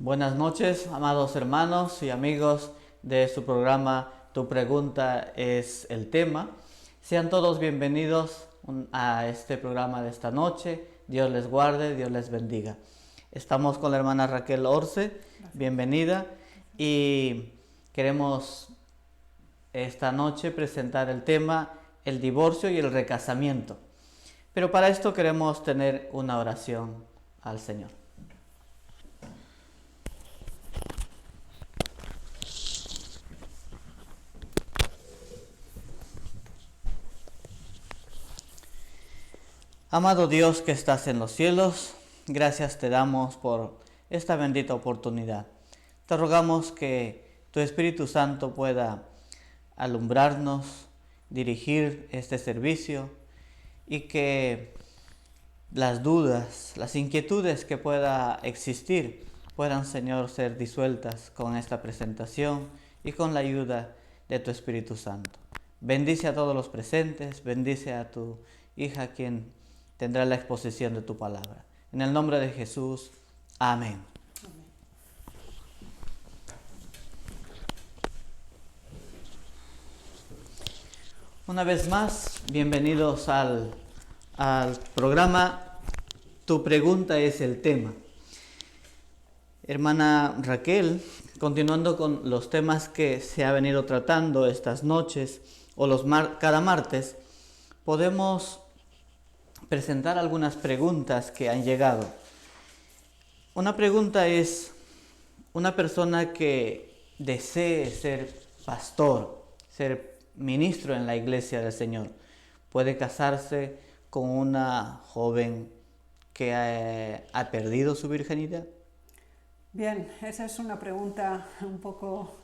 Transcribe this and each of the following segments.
Buenas noches, amados hermanos y amigos de su programa Tu pregunta es el tema. Sean todos bienvenidos a este programa de esta noche. Dios les guarde, Dios les bendiga. Estamos con la hermana Raquel Orce, bienvenida, y queremos esta noche presentar el tema el divorcio y el recasamiento. Pero para esto queremos tener una oración al Señor. Amado Dios que estás en los cielos, gracias te damos por esta bendita oportunidad. Te rogamos que tu Espíritu Santo pueda alumbrarnos, dirigir este servicio y que las dudas, las inquietudes que pueda existir puedan, Señor, ser disueltas con esta presentación y con la ayuda de tu Espíritu Santo. Bendice a todos los presentes, bendice a tu hija quien tendrá la exposición de tu palabra. En el nombre de Jesús, amén. Una vez más, bienvenidos al programa Tu pregunta es el tema. Hermana Raquel, continuando con los temas que se ha venido tratando estas noches o cada martes, podemos presentar algunas preguntas que han llegado. Una pregunta es, una persona que desee ser pastor, ser ministro en la iglesia del Señor, ¿puede casarse con una joven que ha perdido su virginidad? Bien, esa es una pregunta un poco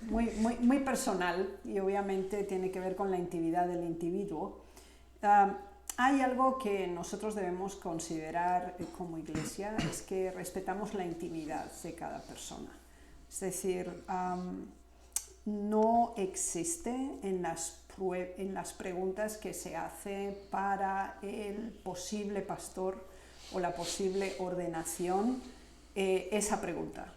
muy personal y obviamente tiene que ver con la intimidad del individuo. Hay algo que nosotros debemos considerar como iglesia, es que respetamos la intimidad de cada persona. Es decir, no existe en las preguntas que se hace para el posible pastor o la posible ordenación esa pregunta.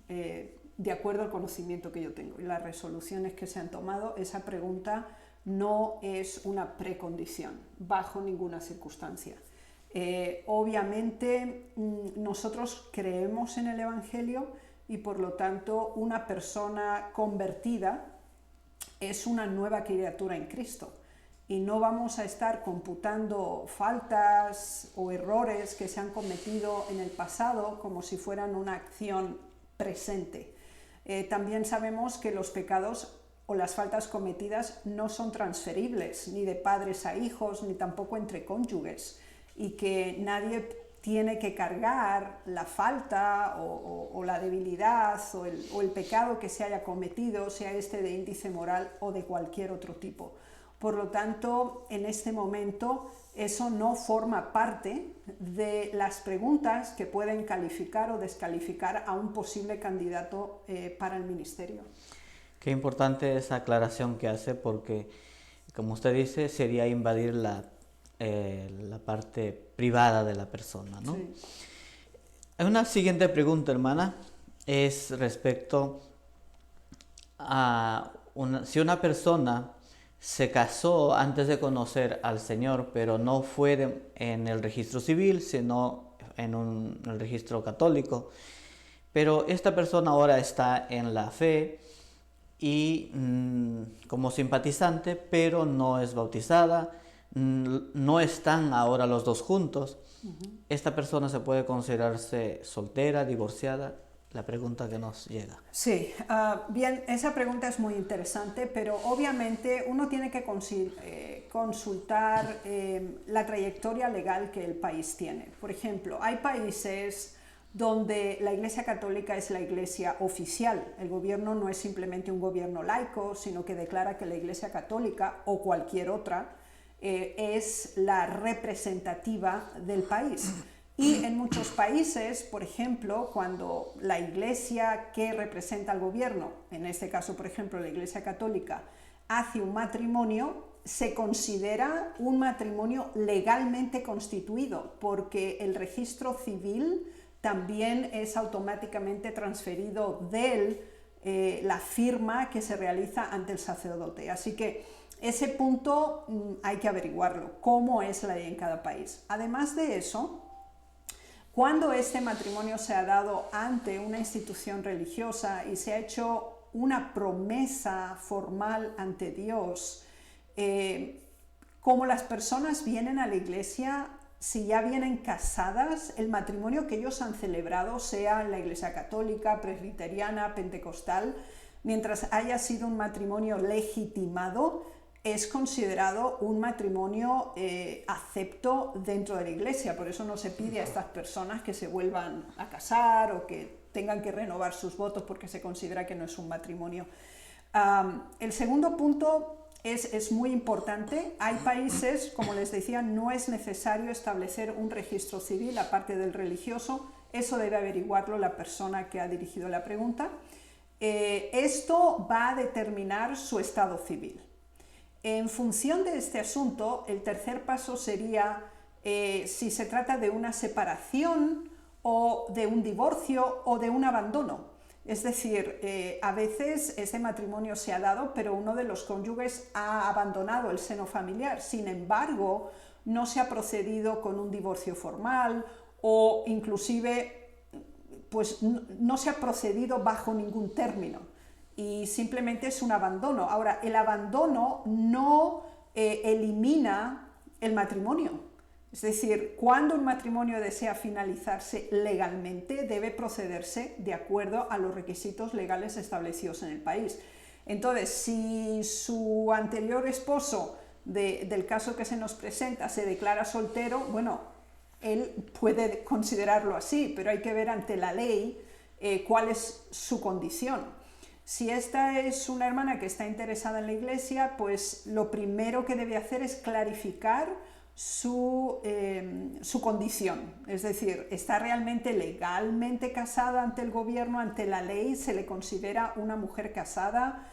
De acuerdo al conocimiento que yo tengo y las resoluciones que se han tomado, esa pregunta no es una precondición bajo ninguna circunstancia. Obviamente nosotros creemos en el Evangelio y por lo tanto una persona convertida es una nueva criatura en Cristo y no vamos a estar computando faltas o errores que se han cometido en el pasado como si fueran una acción presente. También sabemos que los pecados o las faltas cometidas no son transferibles ni de padres a hijos ni tampoco entre cónyuges y que nadie tiene que cargar la falta o la debilidad o el pecado que se haya cometido, sea este de índice moral o de cualquier otro tipo. Por lo tanto, en este momento eso no forma parte de las preguntas que pueden calificar o descalificar a un posible candidato para el ministerio. Qué importante esa aclaración que hace porque, como usted dice, sería invadir la parte privada de la persona, ¿no? Sí. Una siguiente pregunta, hermana, es respecto a si una persona se casó antes de conocer al Señor, pero no fue en el registro civil, sino en el registro católico, pero esta persona ahora está en la fe y como simpatizante, pero no es bautizada, no están ahora los dos juntos. ¿Esta persona se puede considerarse soltera, divorciada? La pregunta que nos llega. Sí, bien, esa pregunta es muy interesante, pero obviamente uno tiene que consultar la trayectoria legal que el país tiene. Por ejemplo, hay países donde la Iglesia Católica es la iglesia oficial. El gobierno no es simplemente un gobierno laico, sino que declara que la Iglesia Católica o cualquier otra es la representativa del país. Y en muchos países, por ejemplo, cuando la iglesia que representa al gobierno, en este caso, por ejemplo, la Iglesia Católica, hace un matrimonio, se considera un matrimonio legalmente constituido, porque el registro civil también es automáticamente transferido de él la firma que se realiza ante el sacerdote. Así que ese punto hay que averiguarlo, cómo es la ley en cada país. Además de eso, cuando este matrimonio se ha dado ante una institución religiosa y se ha hecho una promesa formal ante Dios, como las personas vienen a la iglesia, si ya vienen casadas, el matrimonio que ellos han celebrado, sea en la iglesia católica, presbiteriana, pentecostal, mientras haya sido un matrimonio legitimado, es considerado un matrimonio acepto dentro de la iglesia. Por eso no se pide a estas personas que se vuelvan a casar o que tengan que renovar sus votos porque se considera que no es un matrimonio. El segundo punto es muy importante. Hay países, como les decía, no es necesario establecer un registro civil aparte del religioso. Eso debe averiguarlo la persona que ha dirigido la pregunta. Esto va a determinar su estado civil. En función de este asunto, el tercer paso sería si se trata de una separación o de un divorcio o de un abandono. Es decir, a veces ese matrimonio se ha dado, pero uno de los cónyuges ha abandonado el seno familiar. Sin embargo, no se ha procedido con un divorcio formal o inclusive pues, no se ha procedido bajo ningún término y simplemente es un abandono. Ahora, el abandono no elimina el matrimonio. Es decir, cuando un matrimonio desea finalizarse legalmente, debe procederse de acuerdo a los requisitos legales establecidos en el país. Entonces, si su anterior esposo del caso que se nos presenta se declara soltero, bueno, él puede considerarlo así, pero hay que ver ante la ley cuál es su condición. Si esta es una hermana que está interesada en la iglesia, pues lo primero que debe hacer es clarificar su condición, es decir, ¿está realmente legalmente casada ante el gobierno, ante la ley? ¿Se le considera una mujer casada?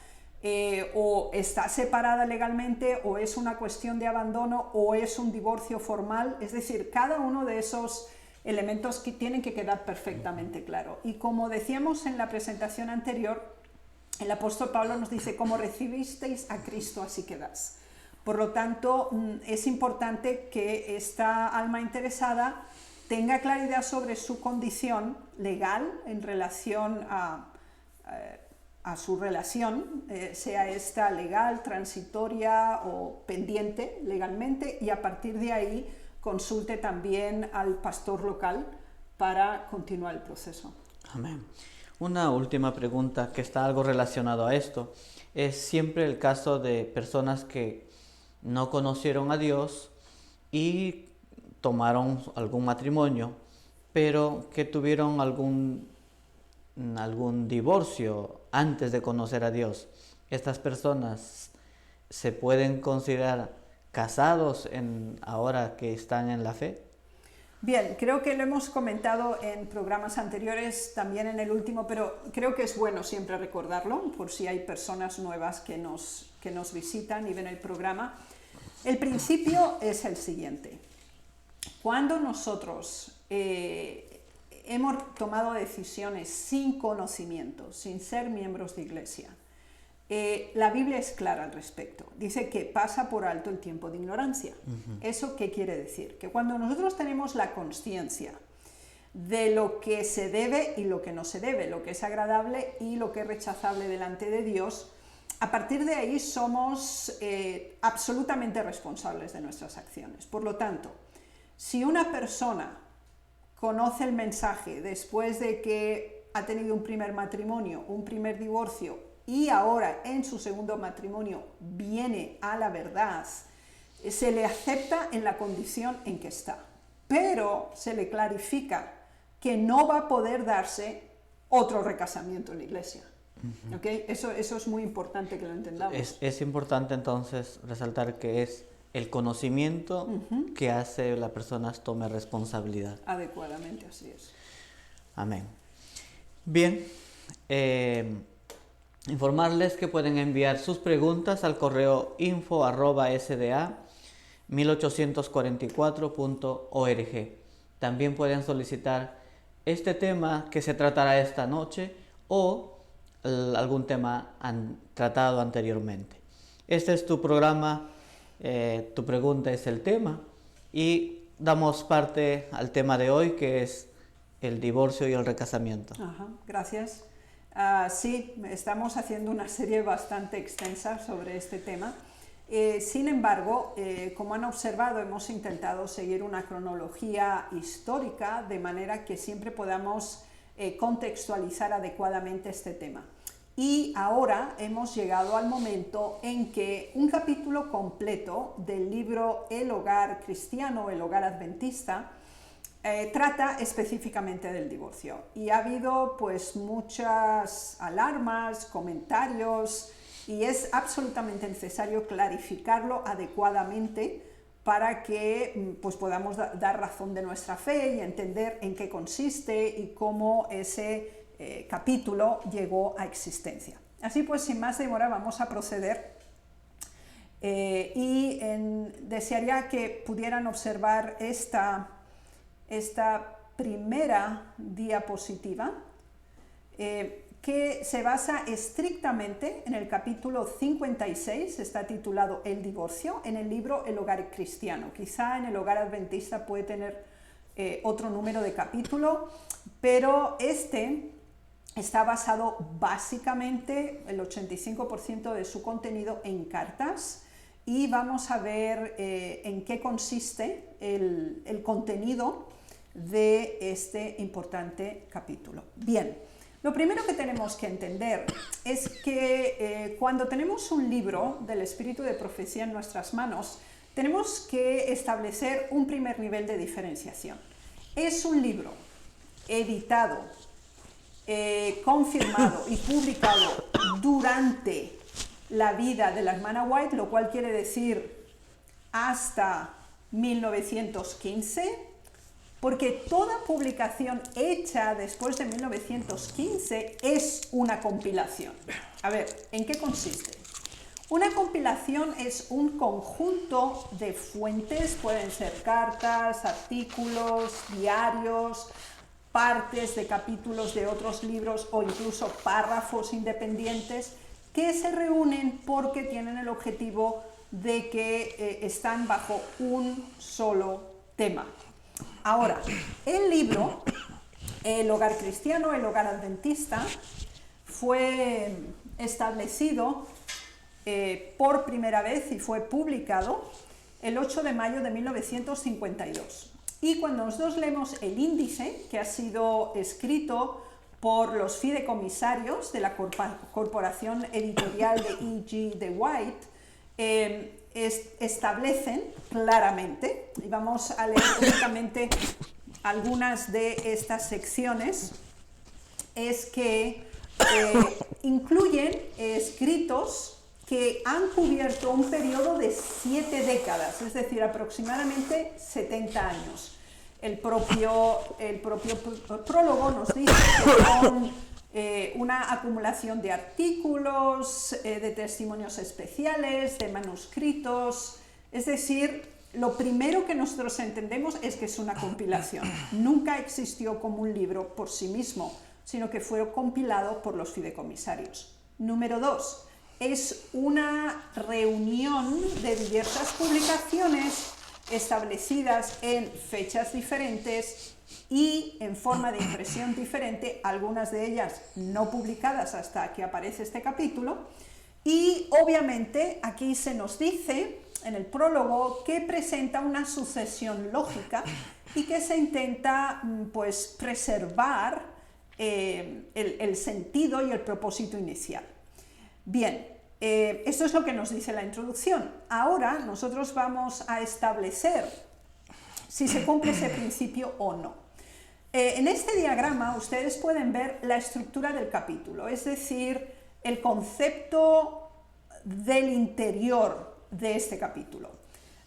¿O está separada legalmente? ¿O es una cuestión de abandono? ¿O es un divorcio formal? Es decir, cada uno de esos elementos que tienen que quedar perfectamente claro. Y como decíamos en la presentación anterior, el apóstol Pablo nos dice: como recibisteis a Cristo, así quedás. Por lo tanto, es importante que esta alma interesada tenga claridad sobre su condición legal en relación a su relación, sea esta legal, transitoria o pendiente legalmente, y a partir de ahí consulte también al pastor local para continuar el proceso. Amén. Una última pregunta que está algo relacionado a esto. Es siempre el caso de personas que no conocieron a Dios y tomaron algún matrimonio, pero que tuvieron algún divorcio antes de conocer a Dios. ¿Estas personas se pueden considerar casados ahora que están en la fe? Bien, creo que lo hemos comentado en programas anteriores, también en el último, pero creo que es bueno siempre recordarlo, por si hay personas nuevas que nos visitan y ven el programa. El principio es el siguiente: cuando nosotros hemos tomado decisiones sin conocimiento, sin ser miembros de iglesia, la Biblia es clara al respecto. Dice que pasa por alto el tiempo de ignorancia. ¿Eso qué quiere decir? Que cuando nosotros tenemos la consciencia de lo que se debe y lo que no se debe, lo que es agradable y lo que es rechazable delante de Dios, a partir de ahí somos absolutamente responsables de nuestras acciones. Por lo tanto, si una persona conoce el mensaje después de que ha tenido un primer matrimonio, un primer divorcio, y ahora en su segundo matrimonio viene a la verdad, se le acepta en la condición en que está, pero se le clarifica que no va a poder darse otro recasamiento en la iglesia. ¿Okay? Eso es muy importante que lo entendamos. Es importante entonces resaltar que es el conocimiento que hace la persona tome responsabilidad. Adecuadamente, así es. Amén. Bien, informarles que pueden enviar sus preguntas al correo info@sda1844.org. También pueden solicitar este tema que se tratará esta noche o algún tema tratado anteriormente. Este es tu programa, tu pregunta es el tema y damos parte al tema de hoy, que es el divorcio y el recasamiento. Ajá, gracias. Sí, estamos haciendo una serie bastante extensa sobre este tema. Sin embargo, como han observado, hemos intentado seguir una cronología histórica de manera que siempre podamos contextualizar adecuadamente este tema. Y ahora hemos llegado al momento en que un capítulo completo del libro El Hogar Cristiano, El Hogar Adventista, trata específicamente del divorcio. Y ha habido pues muchas alarmas, comentarios, y es absolutamente necesario clarificarlo adecuadamente para que pues, podamos dar razón de nuestra fe y entender en qué consiste y cómo ese capítulo llegó a existencia. Así pues, sin más demora, vamos a proceder y desearía que pudieran observar esta primera diapositiva que se basa estrictamente en el capítulo 56, está titulado El divorcio, en el libro El Hogar Cristiano. Quizá en el Hogar Adventista puede tener otro número de capítulo, pero este está basado básicamente, el 85% de su contenido, en cartas, y vamos a ver en qué consiste el contenido de este importante capítulo. Bien, lo primero que tenemos que entender es que cuando tenemos un libro del Espíritu de Profecía en nuestras manos, tenemos que establecer un primer nivel de diferenciación. Es un libro editado, confirmado y publicado durante la vida de la hermana White, lo cual quiere decir hasta 1915, porque toda publicación hecha después de 1915 es una compilación. A ver, ¿en qué consiste? Una compilación es un conjunto de fuentes, pueden ser cartas, artículos, diarios, partes de capítulos de otros libros o incluso párrafos independientes que se reúnen porque tienen el objetivo de que están bajo un solo tema. Ahora, el libro El Hogar Cristiano, El Hogar Adventista, fue establecido por primera vez y fue publicado el 8 de mayo de 1952. Y cuando nosotros leemos el índice, que ha sido escrito por los fideicomisarios de la Corporación Editorial de E.G. de White, establecen claramente, y vamos a leer únicamente algunas de estas secciones, es que incluyen escritos que han cubierto un periodo de 7 décadas, es decir, aproximadamente 70 años. El propio prólogo nos dice que son una acumulación de artículos, de testimonios especiales, de manuscritos, es decir, lo primero que nosotros entendemos es que es una compilación. Nunca existió como un libro por sí mismo, sino que fue compilado por los fideicomisarios. Número 2. Es una reunión de diversas publicaciones establecidas en fechas diferentes y en forma de impresión diferente, algunas de ellas no publicadas hasta que aparece este capítulo, y obviamente aquí se nos dice en el prólogo que presenta una sucesión lógica y que se intenta pues preservar el sentido y el propósito inicial. Bien, esto es lo que nos dice la introducción. Ahora nosotros vamos a establecer si se cumple ese principio o no. En este diagrama ustedes pueden ver la estructura del capítulo, es decir, el concepto del interior de este capítulo.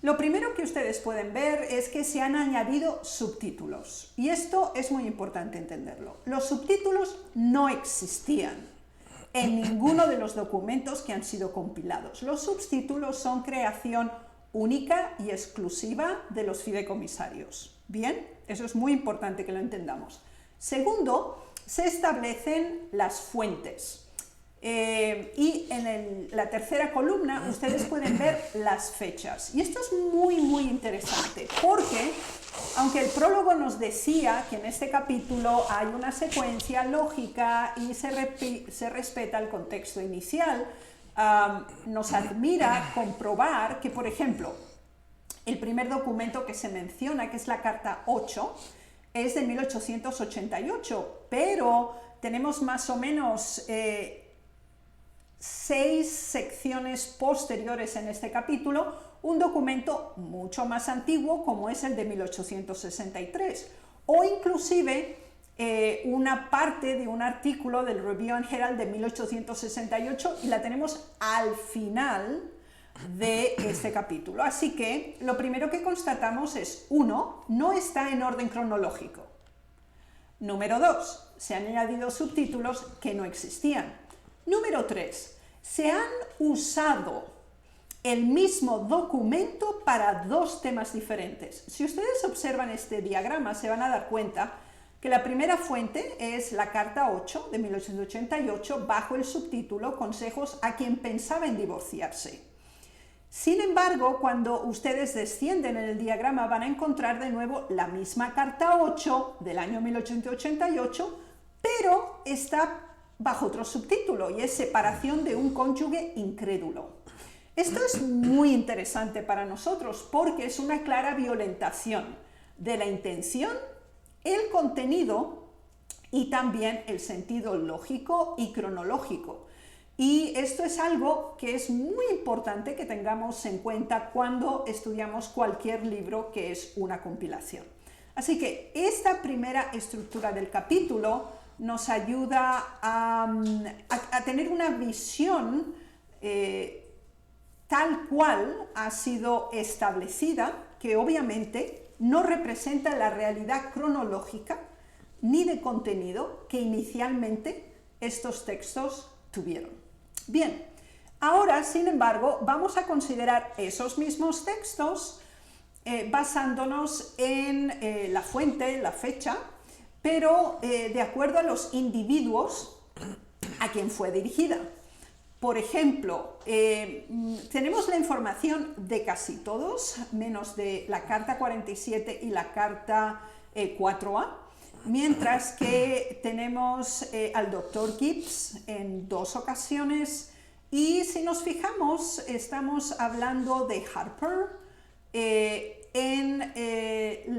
Lo primero que ustedes pueden ver es que se han añadido subtítulos, y esto es muy importante entenderlo. Los subtítulos no existían en ninguno de los documentos que han sido compilados. Los subtítulos son creación única y exclusiva de los fideicomisarios. Bien, eso es muy importante que lo entendamos. Segundo, se establecen las fuentes. Y en la tercera columna ustedes pueden ver las fechas. Y esto es muy interesante porque, aunque el prólogo nos decía que en este capítulo hay una secuencia lógica y se respeta el contexto inicial, nos admira comprobar que, por ejemplo, el primer documento que se menciona, que es la carta 8, es de 1888, pero tenemos más o menos 6 secciones posteriores en este capítulo, un documento mucho más antiguo como es el de 1863, o inclusive una parte de un artículo del Review and Herald de 1868 y la tenemos al final de este capítulo. Así que lo primero que constatamos es, 1, no está en orden cronológico. Número 2, se han añadido subtítulos que no existían. Número 3, se han usado el mismo documento para 2 temas diferentes. Si ustedes observan este diagrama, se van a dar cuenta que la primera fuente es la carta 8 de 1888 bajo el subtítulo Consejos a quien pensaba en divorciarse. Sin embargo, cuando ustedes descienden en el diagrama van a encontrar de nuevo la misma carta 8 del año 1888, pero está bajo otro subtítulo y es Separación de un cónyuge incrédulo. Esto es muy interesante para nosotros porque es una clara violentación de la intención, el contenido y también el sentido lógico y cronológico. Y esto es algo que es muy importante que tengamos en cuenta cuando estudiamos cualquier libro que es una compilación. Así que esta primera estructura del capítulo nos ayuda a tener una visión tal cual ha sido establecida, que obviamente no representa la realidad cronológica ni de contenido que inicialmente estos textos tuvieron. Bien, ahora, sin embargo, vamos a considerar esos mismos textos basándonos en la fuente, la fecha, pero de acuerdo a los individuos a quien fue dirigida. Por ejemplo, tenemos la información de casi todos, menos de la carta 47 y la carta 4A, mientras que tenemos al Dr. Gibbs en 2 ocasiones, y si nos fijamos, estamos hablando de Harper. En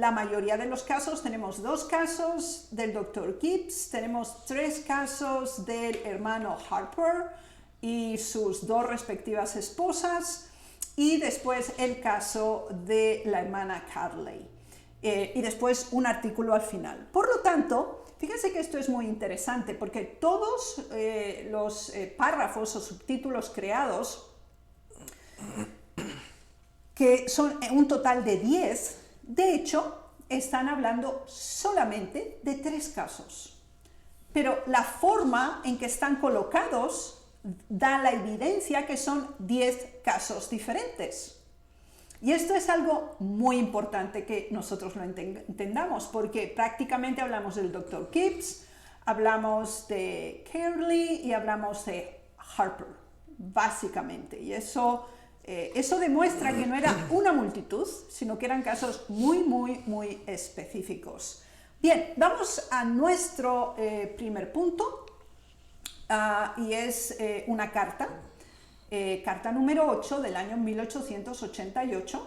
la mayoría de los casos tenemos 2 casos del Dr. Gibbs, tenemos 3 casos del hermano Harper y sus 2 respectivas esposas, y después el caso de la hermana Carley. Y después un artículo al final. Por lo tanto, fíjense que esto es muy interesante porque todos los párrafos o subtítulos creados, que son un total de 10, de hecho, están hablando solamente de 3 casos. Pero la forma en que están colocados da la evidencia que son 10 casos diferentes. Y esto es algo muy importante que nosotros lo entendamos, porque prácticamente hablamos del Dr. Gibbs, hablamos de Carley y hablamos de Harper, básicamente. Y eso demuestra que no era una multitud, sino que eran casos muy específicos. Bien, vamos a nuestro primer punto, y es una carta. Carta número 8 del año 1888.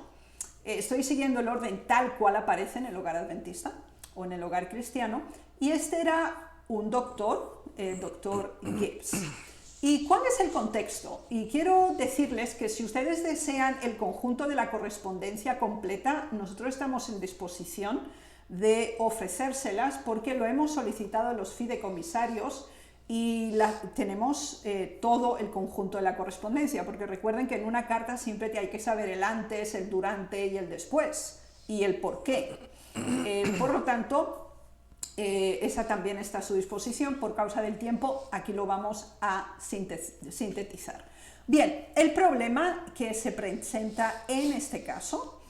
Estoy siguiendo el orden tal cual aparece en el Hogar Adventista o en el Hogar Cristiano, y este era un doctor, el Dr. Gibbs. ¿Y cuál es el contexto? Y quiero decirles que si ustedes desean el conjunto de la correspondencia completa, nosotros estamos en disposición de ofrecérselas porque lo hemos solicitado a los fideicomisarios y tenemos todo el conjunto de la correspondencia, porque recuerden que en una carta siempre hay que saber el antes, el durante y el después, y el por qué. Por lo tanto, esa también está a su disposición. Por causa del tiempo, aquí lo vamos a sintetizar. Bien, el problema que se presenta en este caso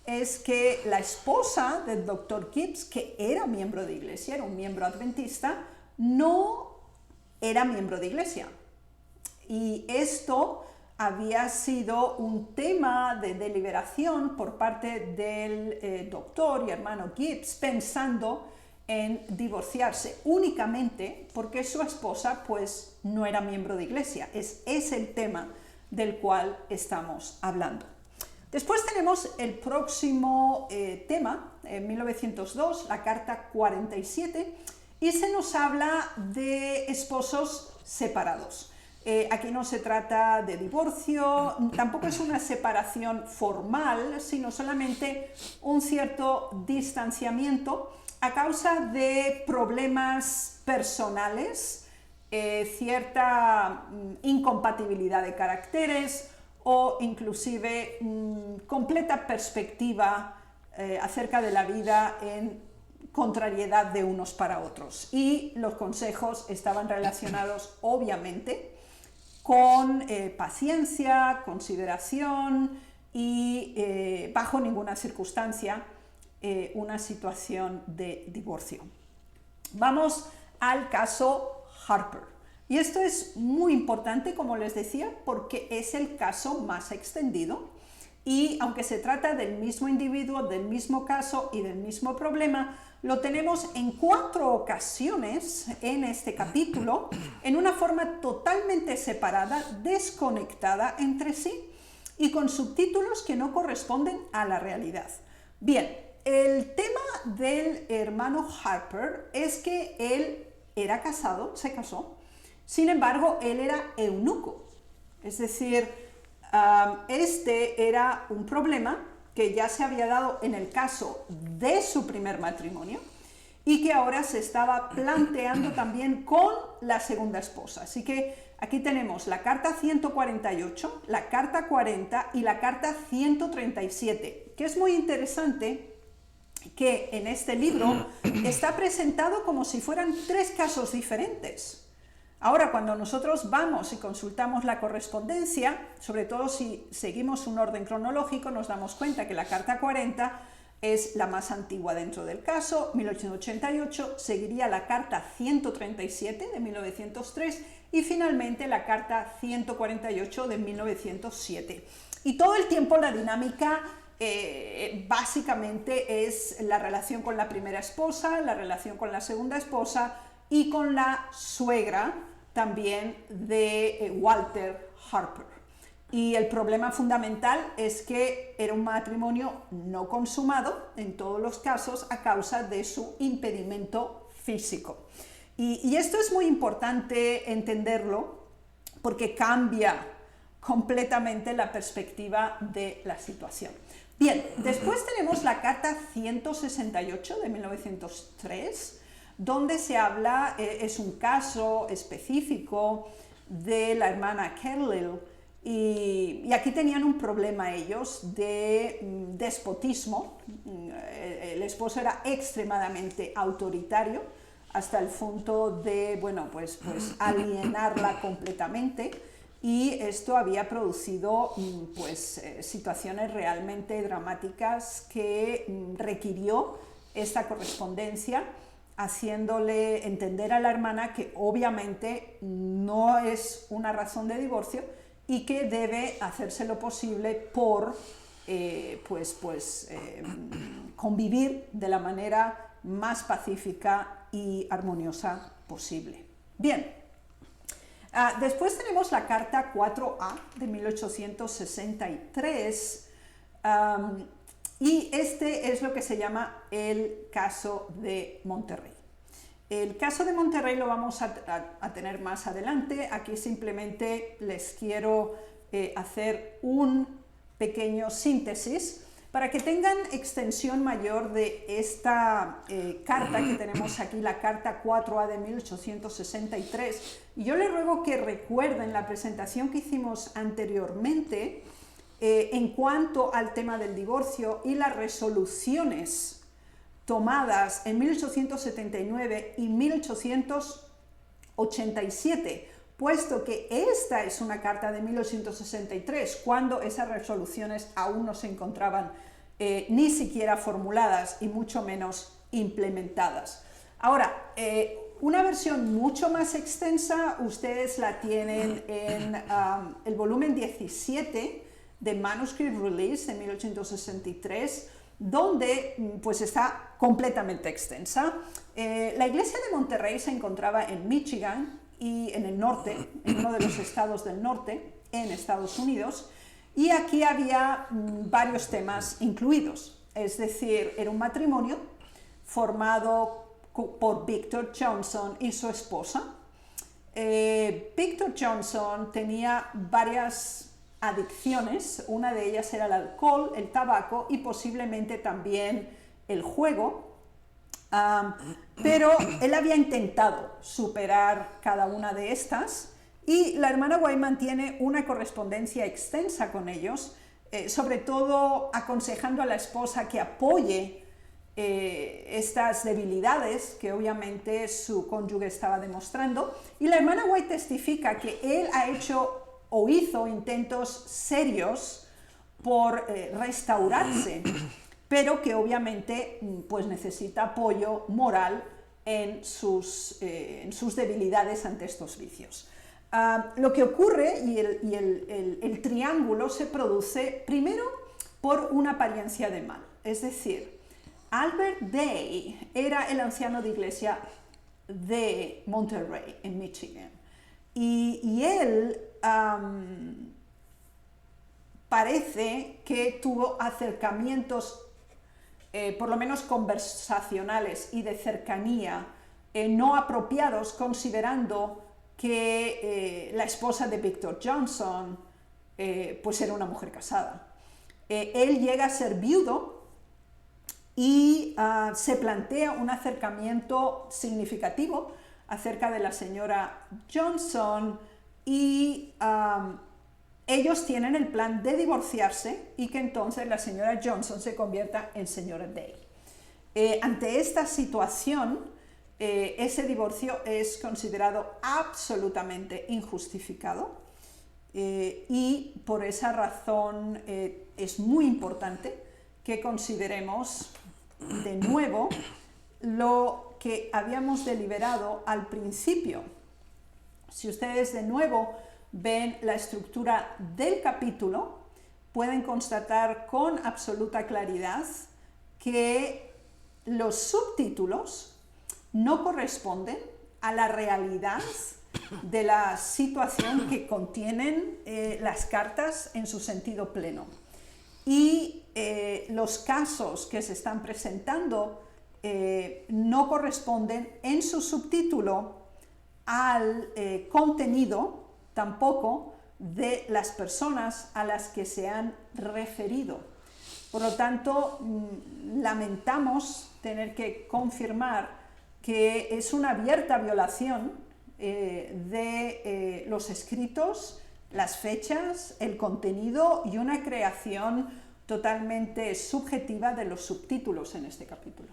es que la esposa del doctor Gibbs, que era miembro de iglesia, era un miembro adventista, no era miembro de iglesia. Y esto había sido un tema de deliberación por parte del doctor y hermano Gibbs, pensando en divorciarse únicamente porque su esposa pues no era miembro de iglesia. Es el tema del cual estamos hablando. Después tenemos el próximo tema, en 1902, la carta 47, y se nos habla de esposos separados. Aquí no se trata de divorcio, tampoco es una separación formal, sino solamente un cierto distanciamiento a causa de problemas personales, cierta incompatibilidad de caracteres o inclusive completa perspectiva acerca de la vida en contrariedad de unos para otros. Y los consejos estaban relacionados obviamente con paciencia, consideración y bajo ninguna circunstancia una situación de divorcio. Vamos al caso Harper. Y esto es muy importante, como les decía, porque es el caso más extendido y aunque se trata del mismo individuo, del mismo caso y del mismo problema, lo tenemos en 4 ocasiones en este capítulo, en una forma totalmente separada, desconectada entre sí y con subtítulos que no corresponden a la realidad. Bien, el tema del hermano Harper es que él era casado, se casó, sin embargo, él era eunuco, es decir, este era un problema que ya se había dado en el caso de su primer matrimonio y que ahora se estaba planteando también con la segunda esposa. Así que aquí tenemos la carta 148, la carta 40 y la carta 137, que es muy interesante que en este libro está presentado como si fueran 3 casos diferentes. Ahora, cuando nosotros vamos y consultamos la correspondencia, sobre todo si seguimos un orden cronológico, nos damos cuenta que la carta 40 es la más antigua dentro del caso, 1888, seguiría la carta 137 de 1903 y finalmente la carta 148 de 1907. Y todo el tiempo la dinámica básicamente es la relación con la primera esposa, la relación con la segunda esposa y con la suegra también de Walter Harper. Y el problema fundamental es que era un matrimonio no consumado en todos los casos a causa de su impedimento físico. Y esto es muy importante entenderlo porque cambia completamente la perspectiva de la situación. Bien, después tenemos la carta 168 de 1903, donde se habla, es un caso específico de la hermana Carlyle, y aquí tenían un problema ellos de despotismo. El esposo era extremadamente autoritario hasta el punto de, bueno, pues alienarla completamente, y esto había producido situaciones realmente dramáticas que requirió esta correspondencia, haciéndole entender a la hermana que obviamente no es una razón de divorcio y que debe hacerse lo posible por convivir de la manera más pacífica y armoniosa posible. Bien, después tenemos la carta 4A de 1863, y este es lo que se llama el caso de Monterrey. El caso de Monterrey lo vamos a tener más adelante. Aquí simplemente les quiero hacer un pequeño síntesis para que tengan extensión mayor de esta carta que tenemos aquí, la carta 4A de 1863. Y yo les ruego que recuerden la presentación que hicimos anteriormente en cuanto al tema del divorcio y las resoluciones tomadas en 1879 y 1887, puesto que esta es una carta de 1863, cuando esas resoluciones aún no se encontraban ni siquiera formuladas y mucho menos implementadas. Ahora, una versión mucho más extensa ustedes la tienen en el volumen 17 de Manuscript Release de 1863, donde pues está completamente extensa. La iglesia de Monterrey se encontraba en Michigan y en el norte, en uno de los estados del norte, en Estados Unidos, y aquí había varios temas incluidos, es decir, era un matrimonio formado por Victor Johnson y su esposa. Victor Johnson tenía varias adicciones, una de ellas era el alcohol, el tabaco y posiblemente también el juego, pero él había intentado superar cada una de estas y la hermana White mantiene una correspondencia extensa con ellos, sobre todo aconsejando a la esposa que apoye estas debilidades que obviamente su cónyuge estaba demostrando, y la hermana White testifica que él ha hecho o hizo intentos serios por restaurarse, pero que obviamente pues necesita apoyo moral en sus debilidades ante estos vicios. Lo que ocurre, y el triángulo se produce primero por una apariencia de mal, es decir, Albert Day era el anciano de iglesia de Monterrey, en Michigan, y él parece que tuvo acercamientos, por lo menos conversacionales y de cercanía, no apropiados, considerando que la esposa de Victor Johnson pues era una mujer casada. Él llega a ser viudo y se plantea un acercamiento significativo acerca de la señora Johnson, y ellos tienen el plan de divorciarse y que entonces la señora Johnson se convierta en señora Day. Ante esta situación, ese divorcio es considerado absolutamente injustificado, y por esa razón es muy importante que consideremos de nuevo lo que habíamos deliberado al principio. Si ustedes de nuevo ven la estructura del capítulo, pueden constatar con absoluta claridad que los subtítulos no corresponden a la realidad de la situación que contienen las cartas en su sentido pleno. Y los casos que se están presentando no corresponden en su subtítulo al contenido tampoco de las personas a las que se han referido. Por lo tanto, lamentamos tener que confirmar que es una abierta violación de los escritos, las fechas, el contenido y una creación totalmente subjetiva de los subtítulos en este capítulo.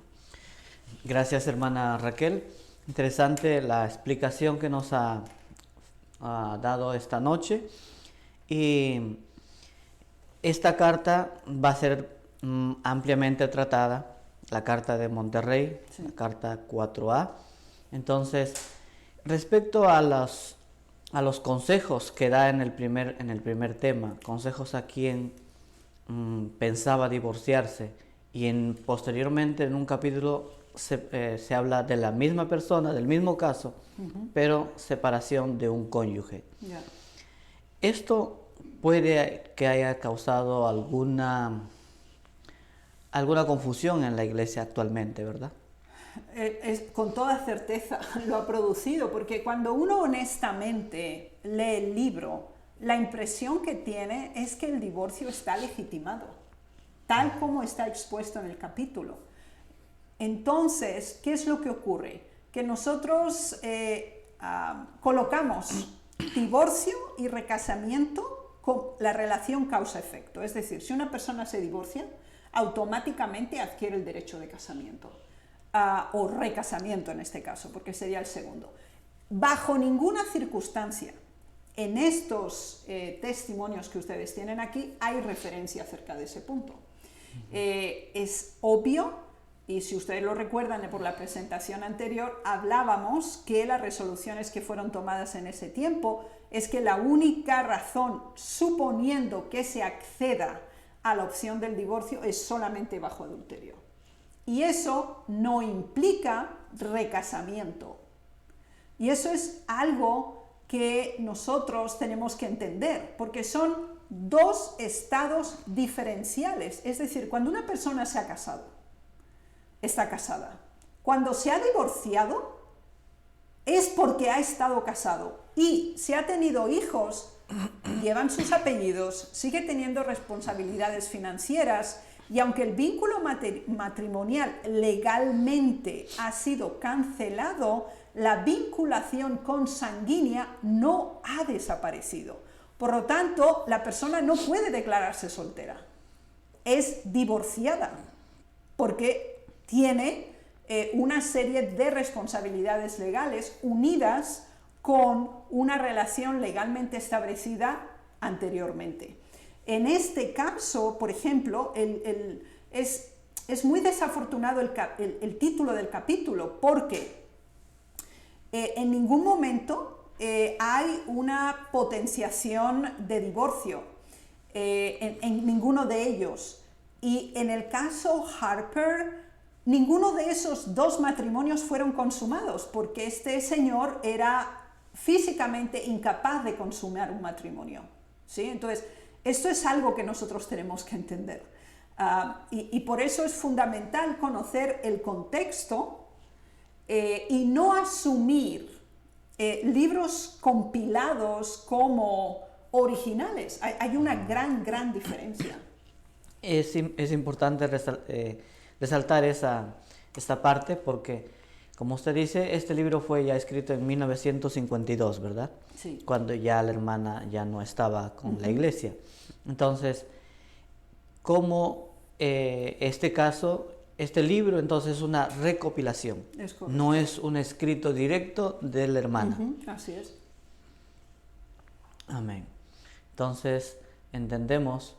Gracias, hermana Raquel. Interesante la explicación que nos ha dado esta noche. Y esta carta va a ser ampliamente tratada, la carta de Monterrey, sí, la carta 4A. Entonces, respecto a los consejos que da en el primer tema, consejos a quien pensaba divorciarse, y posteriormente en un capítulo se habla de la misma persona, del mismo caso, pero separación de un cónyuge. Yeah. Esto puede que haya causado alguna confusión en la iglesia actualmente, ¿verdad? Con toda certeza lo ha producido, porque cuando uno honestamente lee el libro, la impresión que tiene es que el divorcio está legitimado, tal como está expuesto en el capítulo. Entonces, ¿qué es lo que ocurre? Que nosotros colocamos divorcio y recasamiento con la relación causa-efecto. Es decir, si una persona se divorcia, automáticamente adquiere el derecho de casamiento, o recasamiento en este caso, porque sería el segundo. Bajo ninguna circunstancia en estos testimonios que ustedes tienen aquí hay referencia acerca de ese punto. Es obvio, y si ustedes lo recuerdan por la presentación anterior, hablábamos que las resoluciones que fueron tomadas en ese tiempo es que la única razón, suponiendo que se acceda a la opción del divorcio, es solamente bajo adulterio. Y eso no implica recasamiento. Y eso es algo que nosotros tenemos que entender, porque son dos estados diferenciales. Es decir, cuando una persona se ha casado, está casada. Cuando se ha divorciado, es porque ha estado casado. Y si ha tenido hijos, llevan sus apellidos, sigue teniendo responsabilidades financieras, y aunque el vínculo matrimonial legalmente ha sido cancelado, la vinculación consanguínea no ha desaparecido. Por lo tanto, la persona no puede declararse soltera. Es divorciada, porque tiene una serie de responsabilidades legales unidas con una relación legalmente establecida anteriormente. En este caso, por ejemplo, es muy desafortunado el título del capítulo, porque en ningún momento hay una potenciación de divorcio en ninguno de ellos. Y en el caso Harper, ninguno de esos dos matrimonios fueron consumados, porque este señor era físicamente incapaz de consumar un matrimonio, ¿sí? Entonces, esto es algo que nosotros tenemos que entender. Y por eso es fundamental conocer el contexto y no asumir libros compilados como originales. Hay una gran diferencia. Es importante resaltar esta parte porque, como usted dice, este libro fue ya escrito en 1952, ¿verdad? Sí. Cuando ya la hermana ya no estaba con la iglesia. Entonces, como este libro entonces es una recopilación, no es un escrito directo de la hermana. Así es. Amén. Entonces, entendemos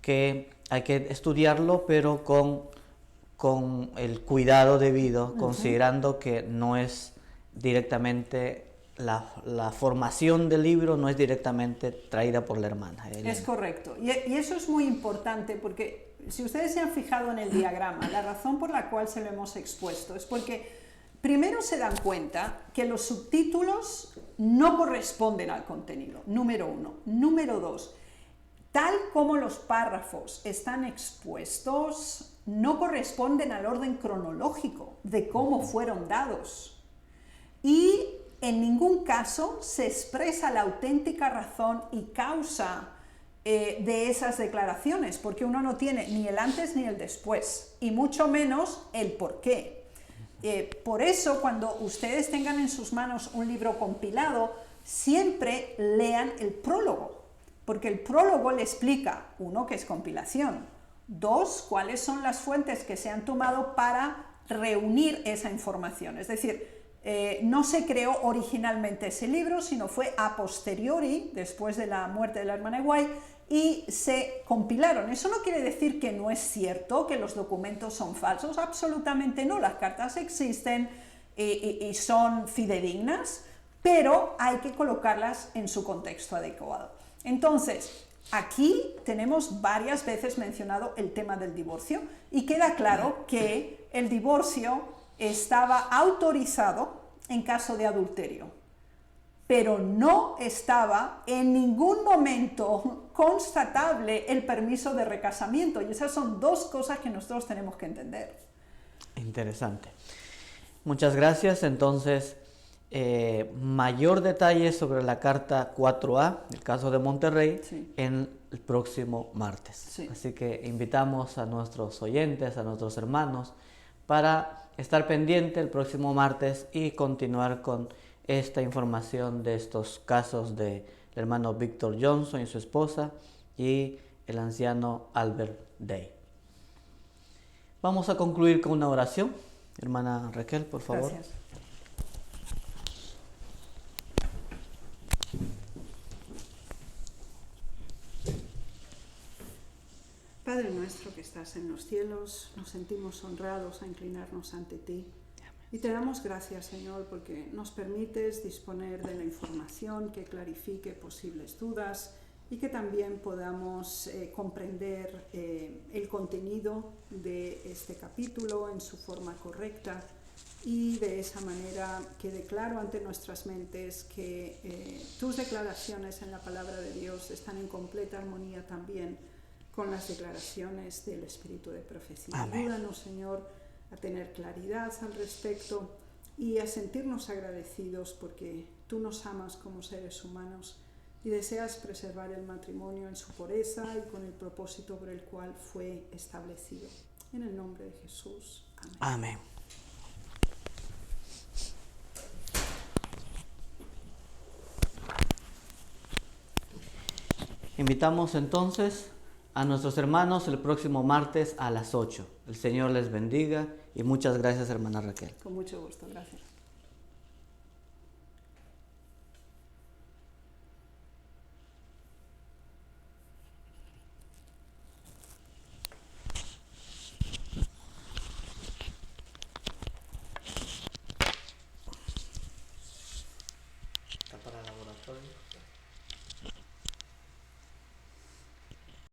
que hay que estudiarlo, pero con el cuidado debido, considerando que no es directamente la formación del libro, no es directamente traída por la hermana. Es correcto. Y eso es muy importante porque si ustedes se han fijado en el diagrama, la razón por la cual se lo hemos expuesto es porque primero se dan cuenta que los subtítulos no corresponden al contenido, número uno. Número dos, tal como los párrafos están expuestos, no corresponden al orden cronológico de cómo fueron dados. Y en ningún caso se expresa la auténtica razón y causa de esas declaraciones, porque uno no tiene ni el antes ni el después, y mucho menos el por qué. Por eso, cuando ustedes tengan en sus manos un libro compilado, siempre lean el prólogo, porque el prólogo le explica, uno, qué es compilación, dos, cuáles son las fuentes que se han tomado para reunir esa información. Es decir, no se creó originalmente ese libro, sino fue a posteriori, después de la muerte de la hermana White, y se compilaron. Eso no quiere decir que no es cierto, que los documentos son falsos, absolutamente no, las cartas existen y son fidedignas, pero hay que colocarlas en su contexto adecuado. Entonces, aquí tenemos varias veces mencionado el tema del divorcio y queda claro que el divorcio estaba autorizado en caso de adulterio, pero no estaba en ningún momento constatable el permiso de recasamiento, y esas son dos cosas que nosotros tenemos que entender. Interesante. Muchas gracias. Entonces, mayor detalle sobre la carta 4A, el caso de Monterrey, sí, en el próximo martes. Sí. Así que invitamos a nuestros oyentes, a nuestros hermanos, para estar pendiente el próximo martes y continuar con esta información de estos casos del hermano Victor Johnson y su esposa y el anciano Albert Day. Vamos a concluir con una oración. Hermana Raquel, por favor. Gracias. Padre nuestro que estás en los cielos, nos sentimos honrados a inclinarnos ante ti. Y te damos gracias, Señor, porque nos permites disponer de la información que clarifique posibles dudas y que también podamos comprender el contenido de este capítulo en su forma correcta y de esa manera quede claro ante nuestras mentes que tus declaraciones en la palabra de Dios están en completa armonía también con las declaraciones del Espíritu de profecía. Amén. Ayúdanos, Señor, a tener claridad al respecto y a sentirnos agradecidos porque tú nos amas como seres humanos y deseas preservar el matrimonio en su pureza y con el propósito por el cual fue establecido. En el nombre de Jesús. Amén. Amén. Invitamos entonces a nuestros hermanos el próximo martes a las 8. El Señor les bendiga y muchas gracias, hermana Raquel. Con mucho gusto, gracias.